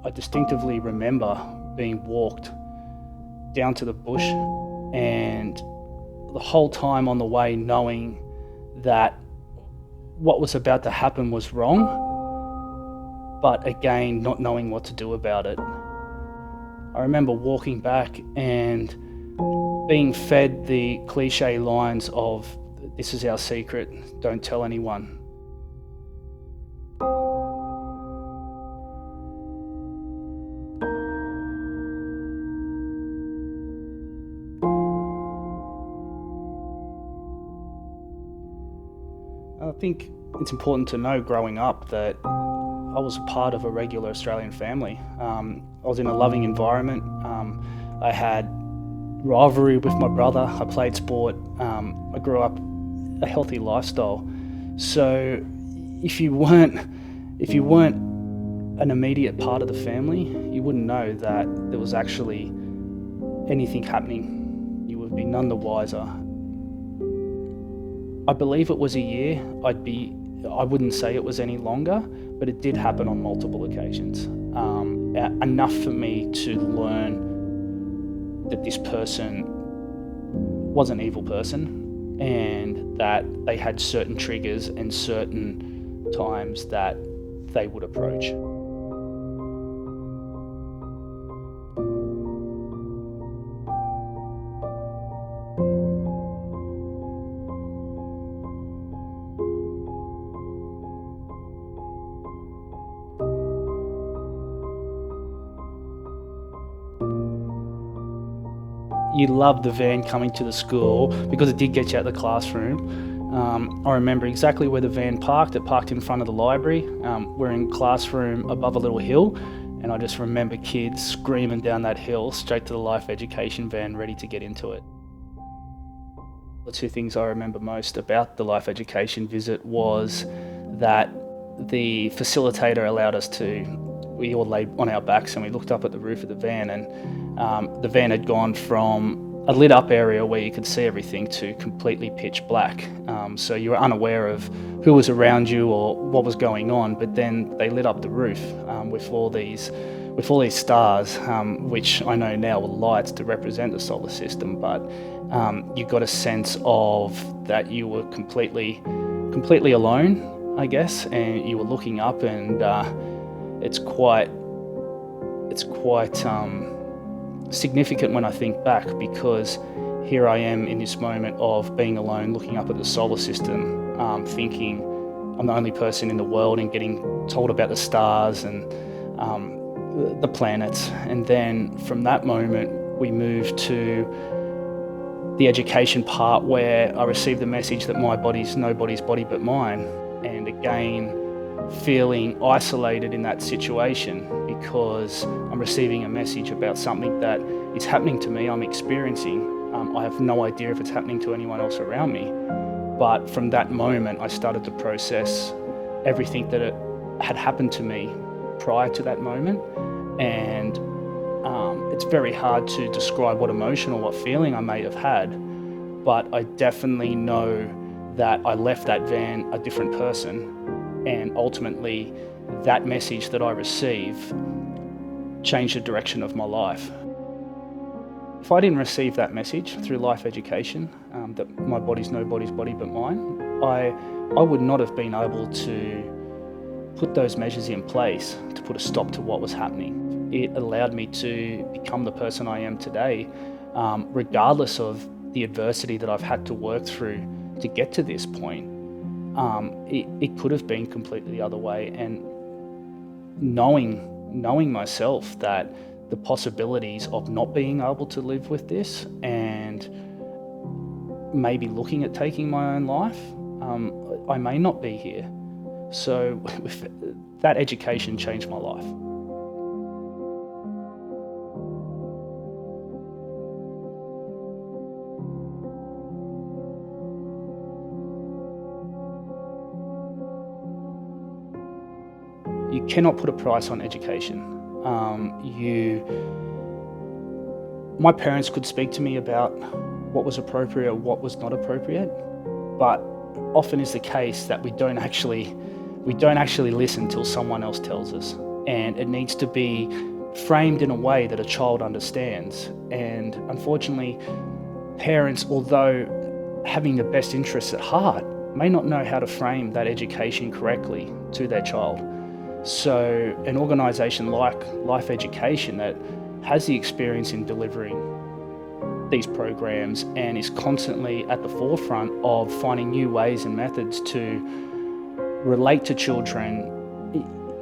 I distinctively remember being walked down to the bush, and the whole time on the way knowing that what was about to happen was wrong, but again, not knowing what to do about it. I remember walking back and being fed the cliche lines of, "This is our secret, don't tell anyone." I think it's important to know growing up that I was a part of a regular Australian family. I was in a loving environment. I had rivalry with my brother. I played sport. I grew up a healthy lifestyle. So if you weren't an immediate part of the family, you wouldn't know that there was actually anything happening. You would be none the wiser. I believe it was a year. I wouldn't say it was any longer, but it did happen on multiple occasions. Enough for me to learn that this person was an evil person and that they had certain triggers and certain times that they would approach. You loved the van coming to the school because it did get you out of the classroom. I remember exactly where the van parked. It parked in front of the library. We're in classroom above a little hill, and I just remember kids screaming down that hill straight to the Life Education van, ready to get into it. The two things I remember most about the Life Education visit was that the facilitator allowed us to, we all lay on our backs and we looked up at the roof of the van, and the van had gone from a lit up area where you could see everything to completely pitch black. So you were unaware of who was around you or what was going on, but then they lit up the roof with all these stars, which I know now were lights to represent the solar system, but you got a sense of that you were completely alone, I guess, and you were looking up, and it's quite significant when I think back, because here I am in this moment of being alone, looking up at the solar system, thinking I'm the only person in the world, and getting told about the stars and the planets. And then from that moment, we moved to the education part, where I received the message that my body's nobody's body but mine. And again, feeling isolated in that situation because I'm receiving a message about something that is happening to me, I'm experiencing. I have no idea if it's happening to anyone else around me. But from that moment, I started to process everything that had happened to me prior to that moment. And it's very hard to describe what emotion or what feeling I may have had, but I definitely know that I left that van a different person. And ultimately, that message that I received changed the direction of my life. If I didn't receive that message through Life Education, that my body's nobody's body but mine, I would not have been able to put those measures in place to put a stop to what was happening. It allowed me to become the person I am today, regardless of the adversity that I've had to work through to get to this point. It could have been completely the other way, and knowing myself that the possibilities of not being able to live with this and maybe looking at taking my own life, I may not be here. So that education changed my life. You cannot put a price on education. My parents could speak to me about what was appropriate, what was not appropriate, but often is the case that we don't actually listen till someone else tells us. and it needs to be framed in a way that a child understands. And unfortunately, parents, although having the best interests at heart, may not know how to frame that education correctly to their child. So an organisation like Life Education that has the experience in delivering these programs and is constantly at the forefront of finding new ways and methods to relate to children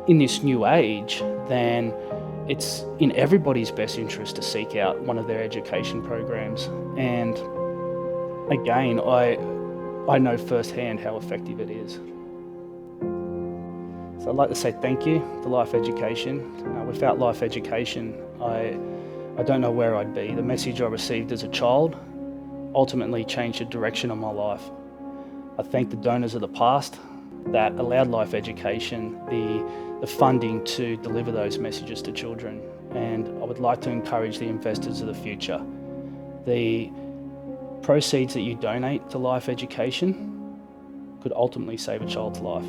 in this new age, then it's in everybody's best interest to seek out one of their education programs. And again, I know firsthand how effective it is. So I'd like to say thank you to Life Education. Without Life Education, I don't know where I'd be. The message I received as a child ultimately changed the direction of my life. I thank the donors of the past that allowed Life Education the funding to deliver those messages to children. And I would like to encourage the investors of the future. The proceeds that you donate to Life Education could ultimately save a child's life.